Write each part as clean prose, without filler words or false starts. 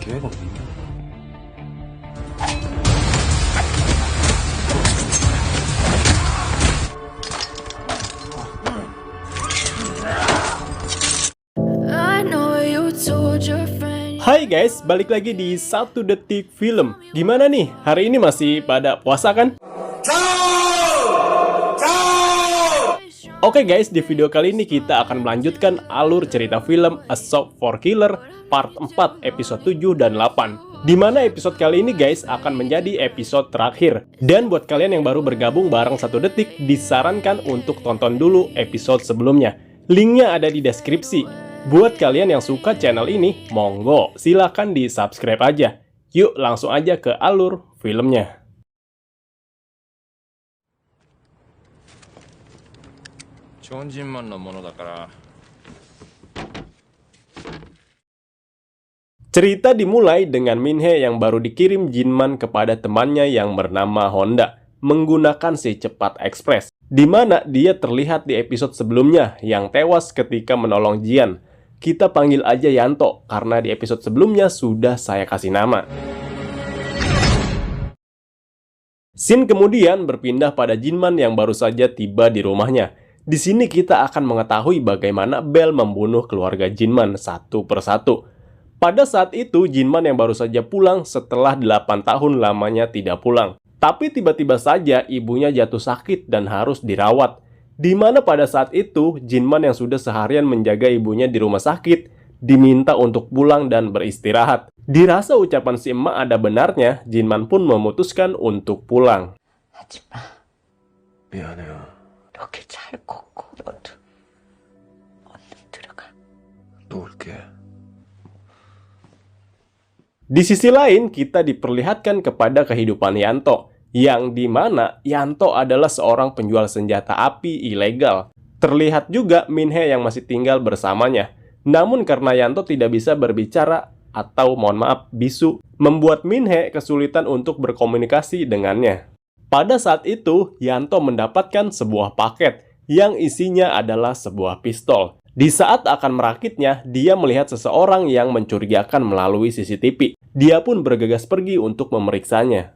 계획 없니? Hai guys, balik lagi di 1 Detik Film. Gimana nih, hari ini masih pada puasa kan? Oke guys, di video kali ini kita akan melanjutkan alur cerita film A Shop for Killer Part 4 episode 7 dan 8. Dimana episode kali ini guys akan menjadi episode terakhir. Dan buat kalian yang baru bergabung bareng 1 Detik, disarankan untuk tonton dulu episode sebelumnya. Linknya ada di deskripsi. Buat kalian yang suka channel ini, monggo silahkan di subscribe aja. Yuk langsung aja ke alur filmnya. Cerita dimulai dengan Minhe yang baru dikirim Jinman kepada temannya yang bernama Honda menggunakan si cepat ekspres, di mana dia terlihat di episode sebelumnya yang tewas ketika menolong Jian. Kita panggil aja Yanto, karena di episode sebelumnya sudah saya kasih nama. Scene kemudian berpindah pada Jinman yang baru saja tiba di rumahnya. Di sini kita akan mengetahui bagaimana Bell membunuh keluarga Jinman satu persatu. Pada saat itu, Jinman yang baru saja pulang setelah 8 tahun lamanya tidak pulang. Tapi tiba-tiba saja ibunya jatuh sakit dan harus dirawat. Di mana pada saat itu, Jinman yang sudah seharian menjaga ibunya di rumah sakit, diminta untuk pulang dan beristirahat. Dirasa ucapan si emak ada benarnya, Jinman pun memutuskan untuk pulang. 미안해요. 이렇게 잘 걷고 너도 얼른 들어가. 또 올게. Di sisi lain, kita diperlihatkan kepada kehidupan Yanto, yang dimana Yanto adalah seorang penjual senjata api ilegal. Terlihat juga Minhe yang masih tinggal bersamanya. Namun karena Yanto tidak bisa berbicara atau mohon maaf bisu, membuat Minhe kesulitan untuk berkomunikasi dengannya. Pada saat itu, Yanto mendapatkan sebuah paket yang isinya adalah sebuah pistol. Di saat akan merakitnya, dia melihat seseorang yang mencurigakan melalui CCTV. Dia pun bergegas pergi untuk memeriksanya.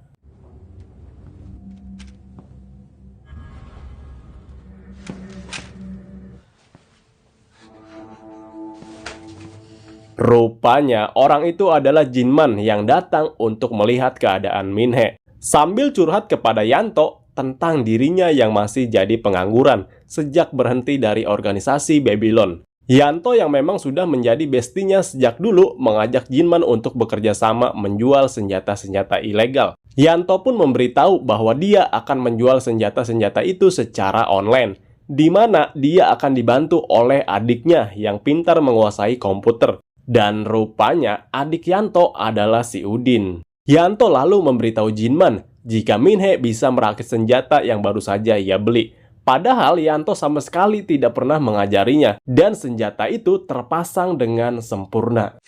Rupanya, orang itu adalah Jinman yang datang untuk melihat keadaan Minhe. Sambil curhat kepada Yanto tentang dirinya yang masih jadi pengangguran sejak berhenti dari organisasi Babylon. Yanto yang memang sudah menjadi bestinya sejak dulu mengajak Jinman untuk bekerja sama menjual senjata-senjata ilegal. Yanto pun memberitahu bahwa dia akan menjual senjata-senjata itu secara online, di mana dia akan dibantu oleh adiknya yang pintar menguasai komputer. Dan rupanya adik Yanto adalah si Udin. Yanto lalu memberitahu Jinman jika Minhe bisa merakit senjata yang baru saja ia beli. Padahal Yanto sama sekali tidak pernah mengajarinya, dan senjata itu terpasang dengan sempurna.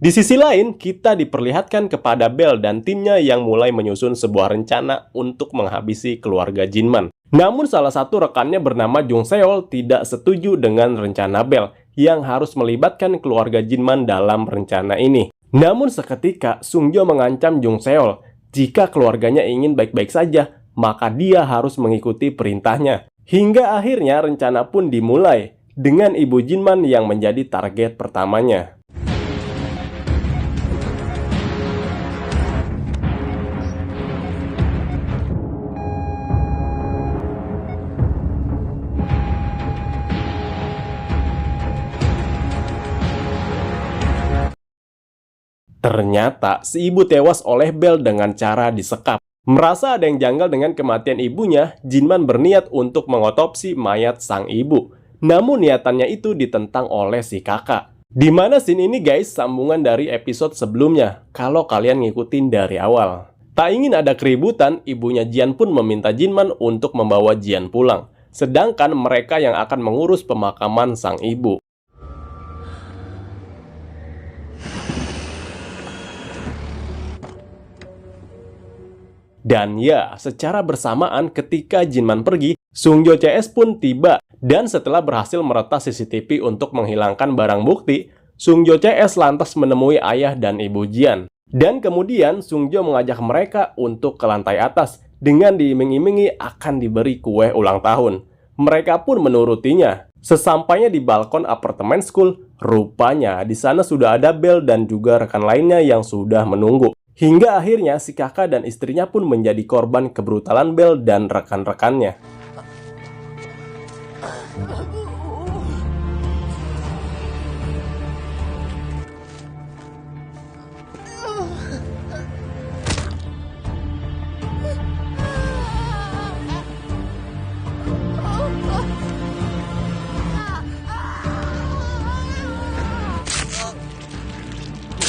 Di sisi lain, kita diperlihatkan kepada Bell dan timnya yang mulai menyusun sebuah rencana untuk menghabisi keluarga Jinman. Namun salah satu rekannya bernama Jung Seol tidak setuju dengan rencana Bell yang harus melibatkan keluarga Jinman dalam rencana ini. Namun seketika Sung Jo mengancam Jung Seol, jika keluarganya ingin baik-baik saja, maka dia harus mengikuti perintahnya. Hingga akhirnya rencana pun dimulai dengan ibu Jinman yang menjadi target pertamanya. Ternyata si ibu tewas oleh Bell dengan cara disekap. Merasa ada yang janggal dengan kematian ibunya, Jinman berniat untuk mengotopsi mayat sang ibu. Namun niatannya itu ditentang oleh si kakak. Dimana scene ini guys sambungan dari episode sebelumnya, kalau kalian ngikutin dari awal. Tak ingin ada keributan, ibunya Jian pun meminta Jinman untuk membawa Jian pulang. Sedangkan mereka yang akan mengurus pemakaman sang ibu. Dan ya, secara bersamaan ketika Jinman pergi, Sungjo CS pun tiba, dan setelah berhasil meretas CCTV untuk menghilangkan barang bukti, Sungjo CS lantas menemui ayah dan ibu Jian. Dan kemudian Sungjo mengajak mereka untuk ke lantai atas dengan diiming-imingi akan diberi kue ulang tahun. Mereka pun menurutinya. Sesampainya di balkon apartemen school, rupanya di sana sudah ada Bel dan juga rekan lainnya yang sudah menunggu. Hingga akhirnya si kakak dan istrinya pun menjadi korban kebrutalan Bel dan rekan-rekannya.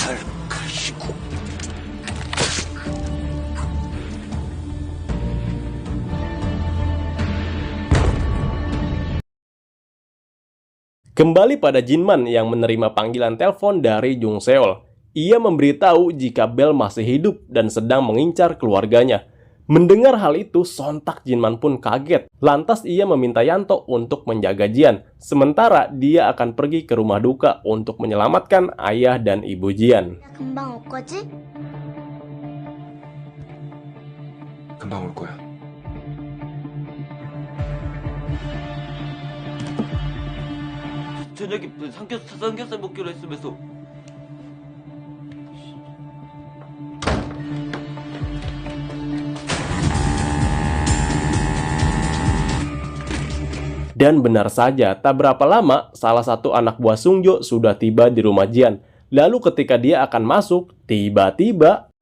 날 가시고 Kembali pada Jinman yang menerima panggilan telepon dari Jung Seol. Ia memberitahu jika Bel masih hidup dan sedang mengincar keluarganya. Mendengar hal itu, sontak Jinman pun kaget. Lantas ia meminta Yanto untuk menjaga Jian. Sementara dia akan pergi ke rumah duka untuk menyelamatkan ayah dan ibu Jian. 금방 올 거지? 금방 올 거야. 저녁에 삼겹살 먹기로 했으면서. Dan benar saja, tak berapa lama, salah satu anak buah Sungjo sudah tiba di rumah Jian. Lalu ketika dia akan masuk, tiba-tiba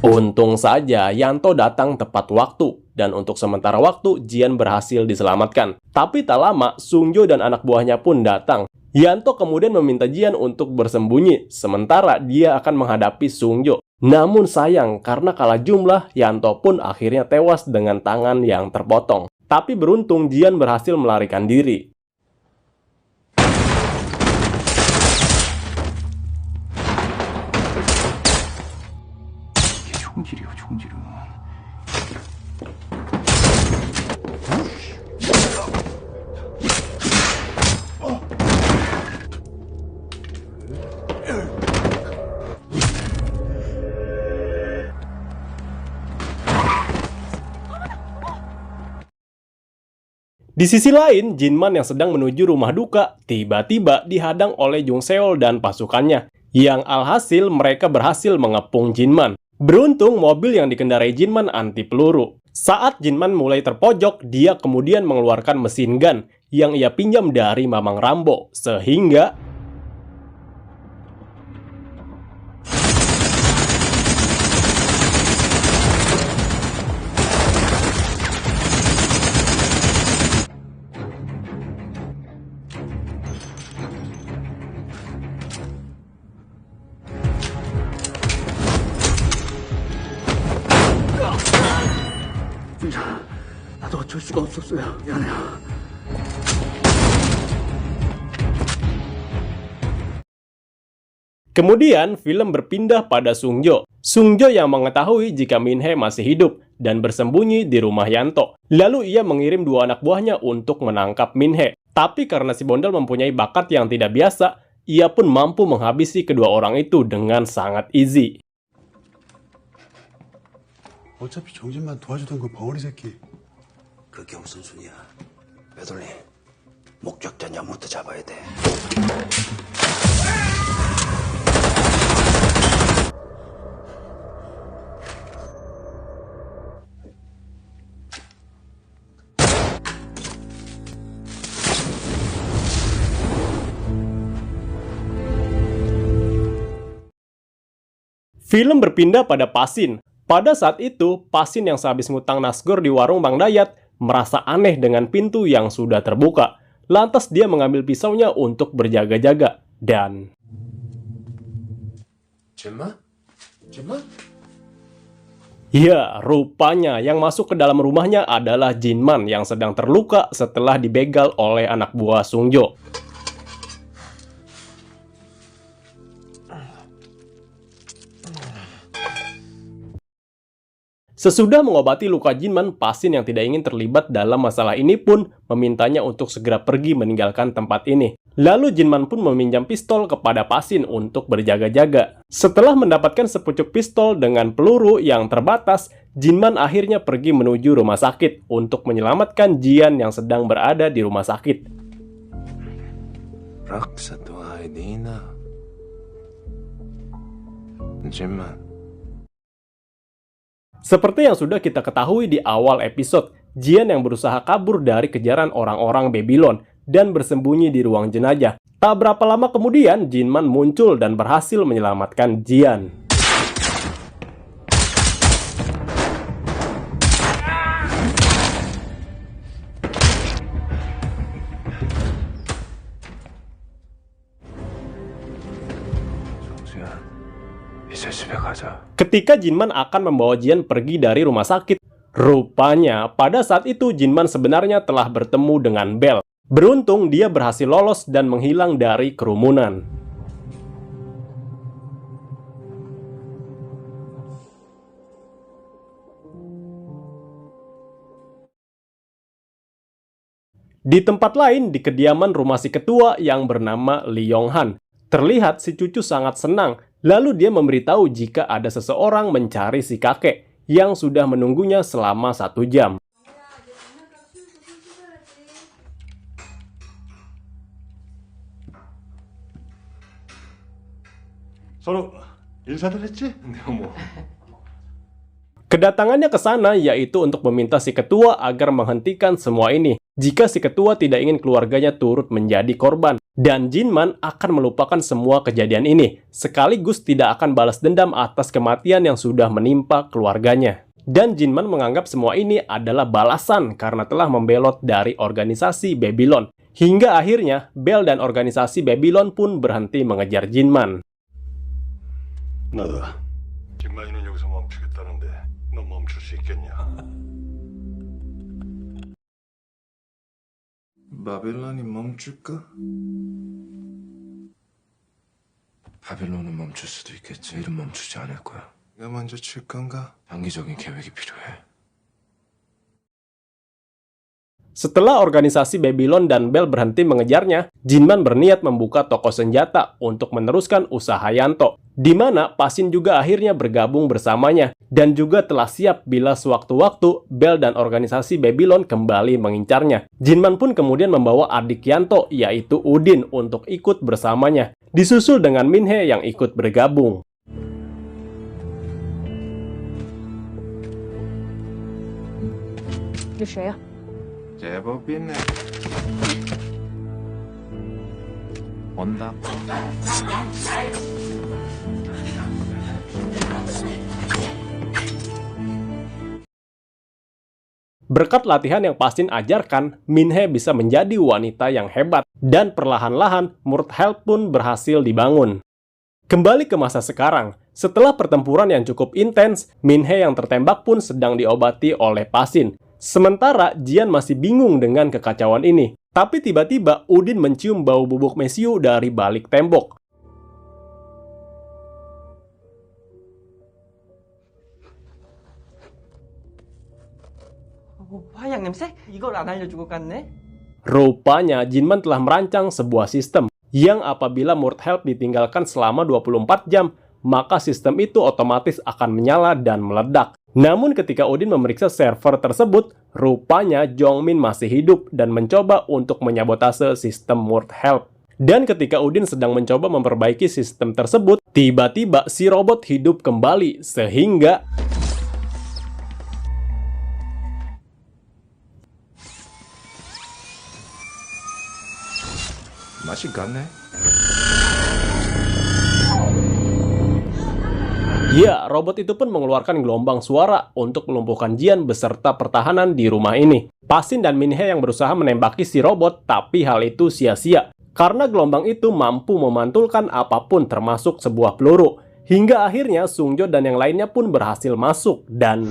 untung saja Yanto datang tepat waktu, dan untuk sementara waktu Jian berhasil diselamatkan. Tapi tak lama, Sungjo dan anak buahnya pun datang. Yanto kemudian meminta Jian untuk bersembunyi, sementara dia akan menghadapi Sungjo. Namun sayang, karena kalah jumlah, Yanto pun akhirnya tewas dengan tangan yang terpotong. Tapi beruntung Jian berhasil melarikan diri. 이게 총질이야, 총질은. Di sisi lain, Jinman yang sedang menuju rumah duka tiba-tiba dihadang oleh Jung Seol dan pasukannya. Yang alhasil mereka berhasil mengepung Jinman. Beruntung mobil yang dikendarai Jinman anti peluru. Saat Jinman mulai terpojok, dia kemudian mengeluarkan mesin gun yang ia pinjam dari Mamang Rambo, sehingga 나도 어쩔 수가 없었어요. 미안해요. kemudian film berpindah pada Sungjo. Sungjo yang mengetahui jika Min-hee masih hidup dan bersembunyi di rumah Yanto. Lalu ia mengirim dua anak buahnya untuk menangkap Min-hee. Tapi karena si bondel mempunyai bakat yang tidak biasa, ia pun mampu menghabisi kedua orang itu dengan sangat easy. 어차피 정진만 도와주던 그 벙어리 새끼. 그게 무슨 순이야? 베돌리, 목격자 녀부터 잡아야 돼. Film berpindah pada Pasin. Pada saat itu, Pasin yang sehabis ngutang nasgor di warung Bang Dayat merasa aneh dengan pintu yang sudah terbuka. Lantas dia mengambil pisaunya untuk berjaga-jaga. Dan 젬마? 젬마? Ya, rupanya yang masuk ke dalam rumahnya adalah Jinman yang sedang terluka setelah dibegal oleh anak buah Sungjo. Sesudah mengobati luka Jinman, pasien yang tidak ingin terlibat dalam masalah ini pun memintanya untuk segera pergi meninggalkan tempat ini. Lalu Jinman pun meminjam pistol kepada pasien untuk berjaga-jaga. Setelah mendapatkan sepucuk pistol dengan peluru yang terbatas, Jinman akhirnya pergi menuju rumah sakit untuk menyelamatkan Jian yang sedang berada di rumah sakit. 락사 또 아이 니나. Jinman. Seperti yang sudah kita ketahui di awal episode, Jian yang berusaha kabur dari kejaran orang-orang Babylon dan bersembunyi di ruang jenazah. Tak berapa lama kemudian, Jinman muncul dan berhasil menyelamatkan Jian. 정수야, 이제 집에 가자. Ketika Jinman akan membawa Jian pergi dari rumah sakit, rupanya pada saat itu Jinman sebenarnya telah bertemu dengan Belle. Beruntung dia berhasil lolos dan menghilang dari kerumunan. Di tempat lain, di kediaman rumah si ketua yang bernama Lee Yong-han, terlihat si cucu sangat senang. Lalu dia memberitahu jika ada seseorang mencari si kakek yang sudah menunggunya selama 1 jam. 서로 인사들 했지? Kedatangannya ke sana yaitu untuk meminta si ketua agar menghentikan semua ini. Jika si ketua tidak ingin keluarganya turut menjadi korban. Dan Jinman akan melupakan semua kejadian ini, sekaligus tidak akan balas dendam atas kematian yang sudah menimpa keluarganya. Dan Jinman menganggap semua ini adalah balasan karena telah membelot dari organisasi Babylon. Hingga akhirnya, Belle dan organisasi Babylon pun berhenti mengejar Jinman. 나다. 뒷마이는 여기서 멈추겠다는데 넌 멈출 수 있겠냐? 바빌론이 멈출까? 바빌론은 멈출 수도 있겠지. 일은 멈추지 않을 거야. 내가 먼저 칠 건가? 단기적인 계획이 필요해. Setelah organisasi Babylon dan Belle berhenti mengejarnya, Jinman berniat membuka toko senjata untuk meneruskan usaha Yanto, di mana Pasin juga akhirnya bergabung bersamanya, dan juga telah siap bila sewaktu-waktu Belle dan organisasi Babylon kembali mengincarnya. Jinman pun kemudian membawa adik Yanto, yaitu Udin, untuk ikut bersamanya, disusul dengan Minhe yang ikut bergabung. 제법이네. 온다. Berkat latihan yang Pasin ajarkan, Minhe bisa menjadi wanita yang hebat, dan perlahan-lahan Murthel pun berhasil dibangun. Kembali ke masa sekarang, setelah pertempuran yang cukup intens, Minhe yang tertembak pun sedang diobati oleh Pasin. Sementara Jian masih bingung dengan kekacauan ini. Tapi tiba-tiba Udin mencium bau bubuk mesiu dari balik tembok. 화약 냄새? 이걸 안 알려주고 갔네? Rupanya Jinman telah merancang sebuah sistem yang apabila Murthel ditinggalkan selama 24 jam, maka sistem itu otomatis akan menyala dan meledak. Namun ketika Udin memeriksa server tersebut, rupanya Jongmin masih hidup dan mencoba untuk menyabotase sistem Murthel. Dan ketika Udin sedang mencoba memperbaiki sistem tersebut, tiba-tiba si robot hidup kembali sehingga 맛이 갔네. ya, robot itu pun mengeluarkan gelombang suara untuk melumpuhkan Jian beserta pertahanan di rumah ini. Pasin dan Minhe yang berusaha menembaki si robot, tapi hal itu sia-sia. Karena gelombang itu mampu memantulkan apapun termasuk sebuah peluru. Hingga akhirnya Sungjo dan yang lainnya pun berhasil masuk dan...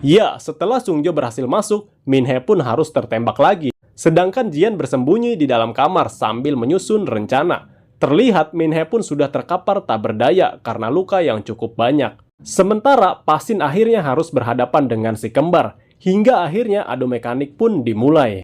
Ya, setelah Sungjo berhasil masuk, Min-hee pun harus tertembak lagi. Sedangkan Jian bersembunyi di dalam kamar sambil menyusun rencana. Terlihat Min-hee pun sudah terkapar tak berdaya karena luka yang cukup banyak. Sementara Pasin akhirnya harus berhadapan dengan si kembar. Hingga akhirnya adu mekanik pun dimulai.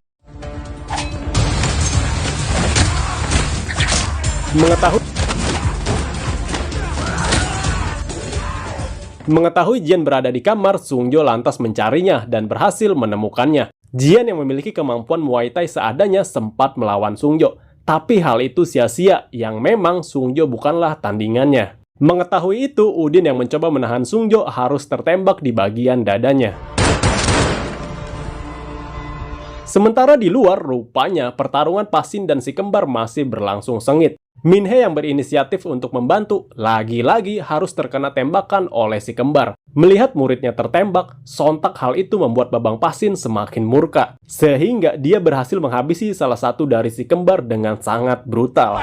Mengetahui Jian berada di kamar, Sungjo lantas mencarinya dan berhasil menemukannya. Jian yang memiliki kemampuan Muay Thai seadanya sempat melawan Sungjo. Tapi hal itu sia-sia, yang memang Sungjo bukanlah tandingannya. Mengetahui itu, Udin yang mencoba menahan Sungjo harus tertembak di bagian dadanya. Sementara di luar, rupanya pertarungan Pasin dan si kembar masih berlangsung sengit. Min-hee yang berinisiatif untuk membantu, lagi-lagi harus terkena tembakan oleh si kembar. Melihat muridnya tertembak, sontak hal itu membuat Babang Pasin semakin murka. Sehingga dia berhasil menghabisi salah satu dari si kembar dengan sangat brutal.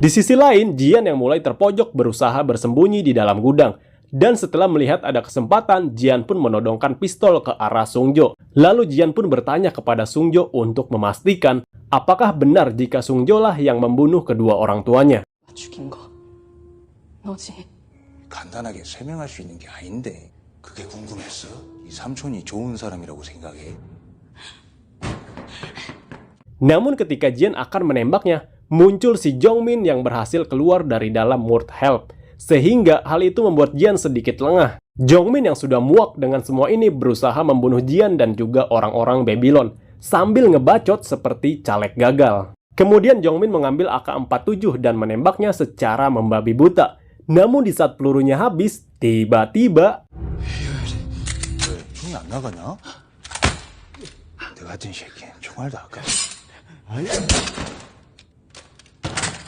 Di sisi lain, Jian yang mulai terpojok berusaha bersembunyi di dalam gudang. Dan setelah melihat ada kesempatan, Jian pun menodongkan pistol ke arah Sungjo. Lalu Jian pun bertanya kepada Sungjo untuk memastikan apakah benar jika Sungjo lah yang membunuh kedua orang tuanya. 죽인 거 너지? 간단하게 설명할 수 있는 게 아닌데 그게 궁금했어? 이 삼촌이 좋은 사람이라고 생각해? Namun ketika Jian akan menembaknya, muncul si Jongmin yang berhasil keluar dari dalam Murd Help. Sehingga hal itu membuat Jian sedikit lengah. Jongmin yang sudah muak dengan semua ini berusaha membunuh Jian dan juga orang-orang Babylon, sambil ngebacot seperti caleg gagal. Kemudian Jongmin mengambil AK-47 dan menembaknya secara membabi buta. Namun di saat pelurunya habis, tiba-tiba... 총이 안 나가냐? 너 같은 새끼 총알도 아까.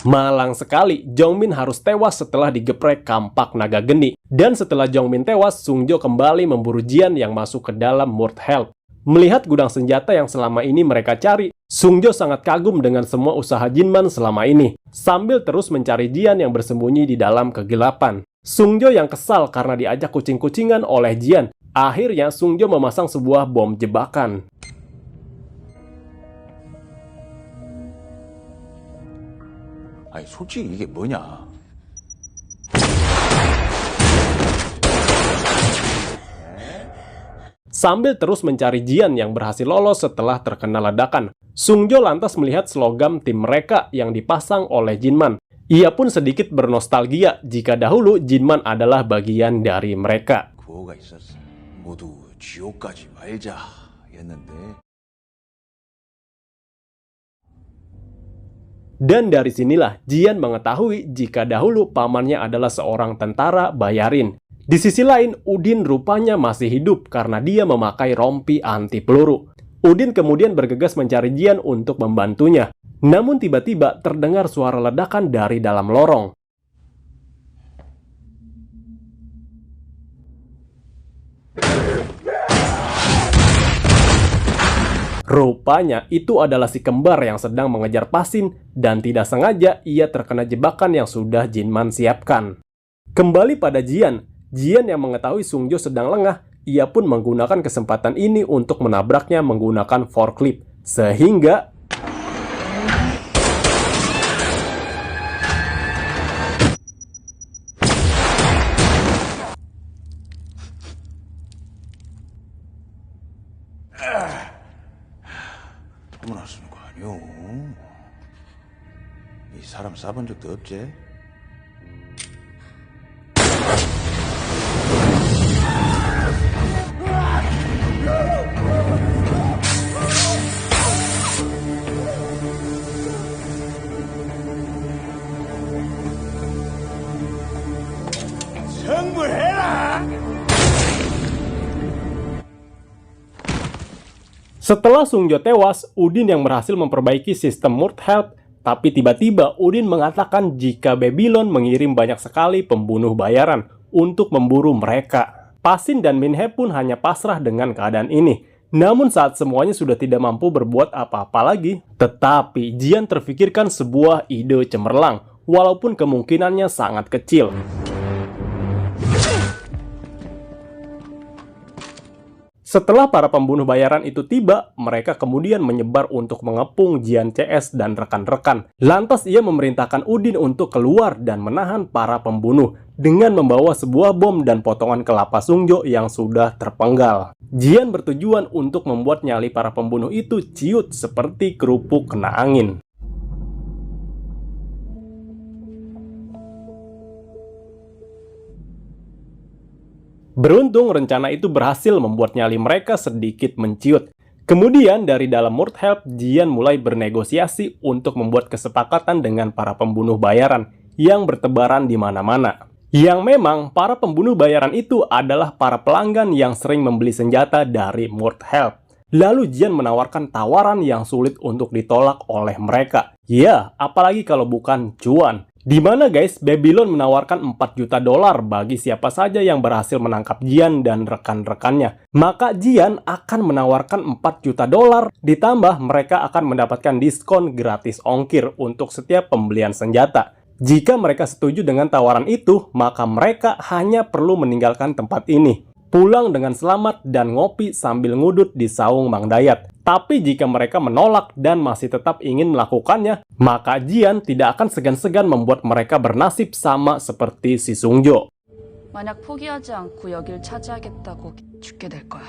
Malang sekali, Jongmin harus tewas setelah digeprek kampak naga geni. Dan setelah Jongmin tewas, Sungjo kembali memburu Jian yang masuk ke dalam Murd Help. Melihat gudang senjata yang selama ini mereka cari, Sungjo sangat kagum dengan semua usaha Jinman selama ini, sambil terus mencari Jian yang bersembunyi di dalam kegelapan. Sungjo yang kesal karena diajak kucing-kucingan oleh Jian. Akhirnya Sungjo memasang sebuah bom jebakan. 아니 솔직히 이게 뭐냐? Sambil terus mencari Jian yang berhasil lolos setelah terkena ledakan, Sungjo lantas melihat slogan tim mereka yang dipasang oleh Jinman. Ia pun sedikit bernostalgia jika dahulu Jinman adalah bagian dari mereka. 구호가 있었어. 모두 지옥 가지 말자 였는데. Dan dari sinilah Jian mengetahui jika dahulu pamannya adalah seorang tentara bayarin. Di sisi lain, Udin rupanya masih hidup karena dia memakai rompi anti peluru. Udin kemudian bergegas mencari Jian untuk membantunya. Namun tiba-tiba terdengar suara ledakan dari dalam lorong. Rupanya itu adalah si kembar yang sedang mengejar Pasin dan tidak sengaja ia terkena jebakan yang sudah Jinman siapkan. Kembali pada Jian, Jian yang mengetahui Sungjo sedang lengah, ia pun menggunakan kesempatan ini untuk menabraknya menggunakan forklift, sehingga 어머나 쓰는 거 아니오. 이 사람 쏴본 적도 없지? Setelah Sungjo tewas, Udin yang berhasil memperbaiki sistem Murthelp, tapi tiba-tiba Udin mengatakan jika Babylon mengirim banyak sekali pembunuh bayaran untuk memburu mereka. Pasin dan Minhe pun hanya pasrah dengan keadaan ini. Namun saat semuanya sudah tidak mampu berbuat apa-apa lagi, tetapi Jian terfikirkan sebuah ide cemerlang, walaupun kemungkinannya sangat kecil. Setelah para pembunuh bayaran itu tiba, mereka kemudian menyebar untuk mengepung Jian CS dan rekan-rekan. Lantas ia memerintahkan Udin untuk keluar dan menahan para pembunuh dengan membawa sebuah bom dan potongan kelapa Sungjo yang sudah terpenggal. Jian bertujuan untuk membuat nyali para pembunuh itu ciut seperti kerupuk kena angin. Beruntung rencana itu berhasil membuat nyali mereka sedikit menciut. Kemudian dari dalam Murthelp, Jian mulai bernegosiasi untuk membuat kesepakatan dengan para pembunuh bayaran yang bertebaran di mana-mana. Yang memang para pembunuh bayaran itu adalah para pelanggan yang sering membeli senjata dari Murthelp. Lalu Jian menawarkan tawaran yang sulit untuk ditolak oleh mereka. Ya, apalagi kalau bukan cuan. Di mana guys, Babylon menawarkan 4 juta dolar bagi siapa saja yang berhasil menangkap Jian dan rekan-rekannya. Maka Jian akan menawarkan 4 juta dolar, ditambah mereka akan mendapatkan diskon gratis ongkir untuk setiap pembelian senjata. Jika mereka setuju dengan tawaran itu, maka mereka hanya perlu meninggalkan tempat ini, pulang dengan selamat dan ngopi sambil ngudut di saung Mang Dayat. Tapi jika mereka menolak dan masih tetap ingin melakukannya, maka Jian tidak akan segan-segan membuat mereka bernasib sama seperti si Sungjo. 만약 포기하지 않고 여길 차지하겠다고 죽게 될 거야.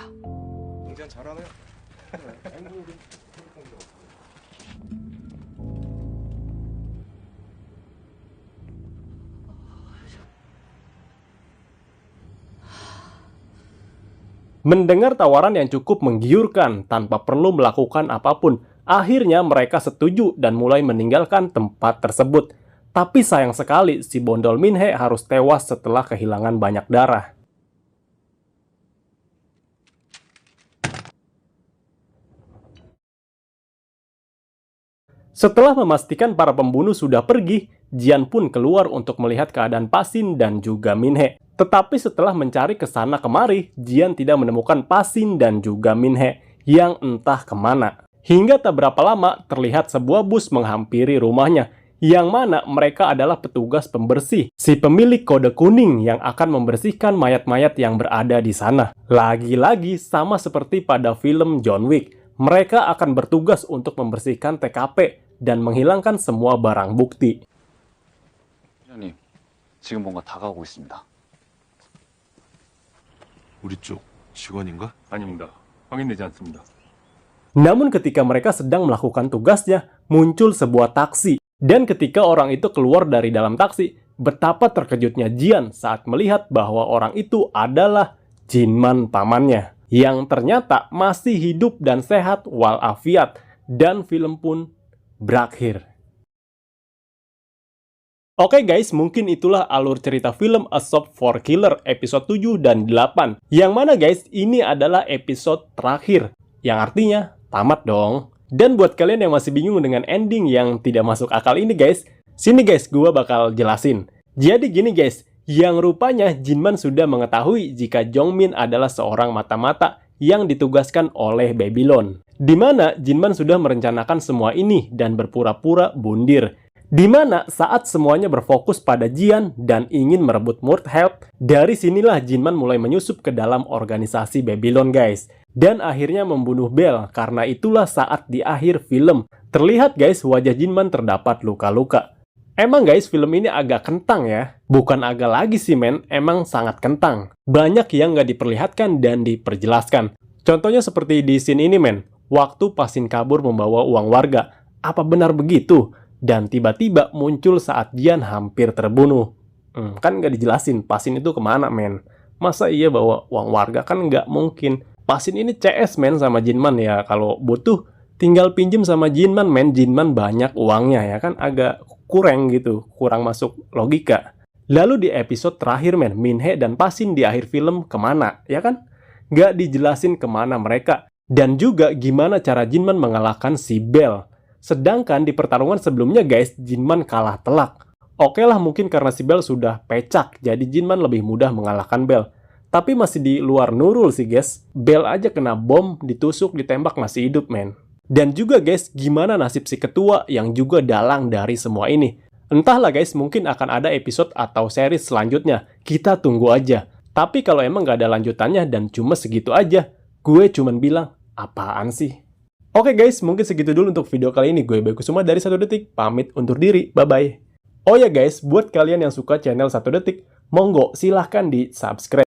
Mendengar tawaran yang cukup menggiurkan tanpa perlu melakukan apapun, akhirnya mereka setuju dan mulai meninggalkan tempat tersebut. Tapi sayang sekali si bondol Minhe harus tewas setelah kehilangan banyak darah. Setelah memastikan para pembunuh sudah pergi, Jian pun keluar untuk melihat keadaan Pasin dan juga Minhe. Tetapi setelah mencari kesana kemari, Jian tidak menemukan Pasin dan juga Minhe yang entah kemana. Hingga tak berapa lama terlihat sebuah bus menghampiri rumahnya, yang mana mereka adalah petugas pembersih, si pemilik kode kuning yang akan membersihkan mayat-mayat yang berada di sana. Lagi-lagi sama seperti pada film John Wick, mereka akan bertugas untuk membersihkan TKP dan menghilangkan semua barang bukti. 회장님, 지금 뭔가 다가오고 있습니다. 우리 쪽 직원인가? 아닙니다. 확인되지 않습니다. Namun ketika mereka sedang melakukan tugasnya, muncul sebuah taksi. Dan ketika orang itu keluar dari dalam taksi, betapa terkejutnya Jian saat melihat bahwa orang itu adalah Jinman pamannya, yang ternyata masih hidup dan sehat walafiat, dan film pun berakhir. Oke guys, mungkin itulah alur cerita film A Shop for Killer episode 7 dan 8. Yang mana guys, ini adalah episode terakhir, yang artinya tamat dong. Dan buat kalian yang masih bingung dengan ending yang tidak masuk akal ini guys, sini guys gua bakal jelasin. Jadi gini guys, yang rupanya Jinman sudah mengetahui jika Jongmin adalah seorang mata-mata yang ditugaskan oleh Babylon. Dimana Jinman sudah merencanakan semua ini dan berpura-pura bundir. Dimana saat semuanya berfokus pada Jian dan ingin merebut Murthelp, dari sinilah Jinman mulai menyusup ke dalam organisasi Babylon guys. Dan akhirnya membunuh Bell, karena itulah saat di akhir film terlihat guys wajah Jinman terdapat luka-luka. Emang guys film ini agak kentang ya, bukan agak lagi sih men, emang sangat kentang. Banyak yang nggak diperlihatkan dan diperjelaskan. Contohnya seperti di scene ini men, waktu Pasin kabur membawa uang warga. Apa benar begitu? Dan tiba-tiba muncul saat Jian hampir terbunuh. Kan nggak dijelasin Pasin itu kemana men. Masa iya bawa uang warga, kan nggak mungkin. Pasin ini CS men sama Jinman ya, kalau butuh tinggal pinjem sama Jinman men, Jinman banyak uangnya ya kan, agak kurang gitu, kurang masuk logika. Lalu di episode terakhir men, Minhe dan Pasin di akhir film kemana ya kan? Nggak dijelasin kemana mereka. Dan juga gimana cara Jinman mengalahkan si Bell. Sedangkan di pertarungan sebelumnya guys, Jinman kalah telak. Oke lah, mungkin karena si Bell sudah pecak, jadi Jinman lebih mudah mengalahkan Bell. Tapi masih di luar Nurul sih guys. Bell aja kena bom, ditusuk, ditembak masih hidup men. Dan juga guys, gimana nasib si ketua yang juga dalang dari semua ini. Entahlah guys, mungkin akan ada episode atau series selanjutnya. Kita tunggu aja. Tapi kalau emang gak ada lanjutannya dan cuma segitu aja, gue cuman bilang, apaan sih? Oke guys, mungkin segitu dulu untuk video kali ini. Gue Bayu Kusuma dari 1 Detik, pamit undur diri. Bye-bye. Oh ya guys, buat kalian yang suka channel 1 Detik, monggo silahkan di subscribe.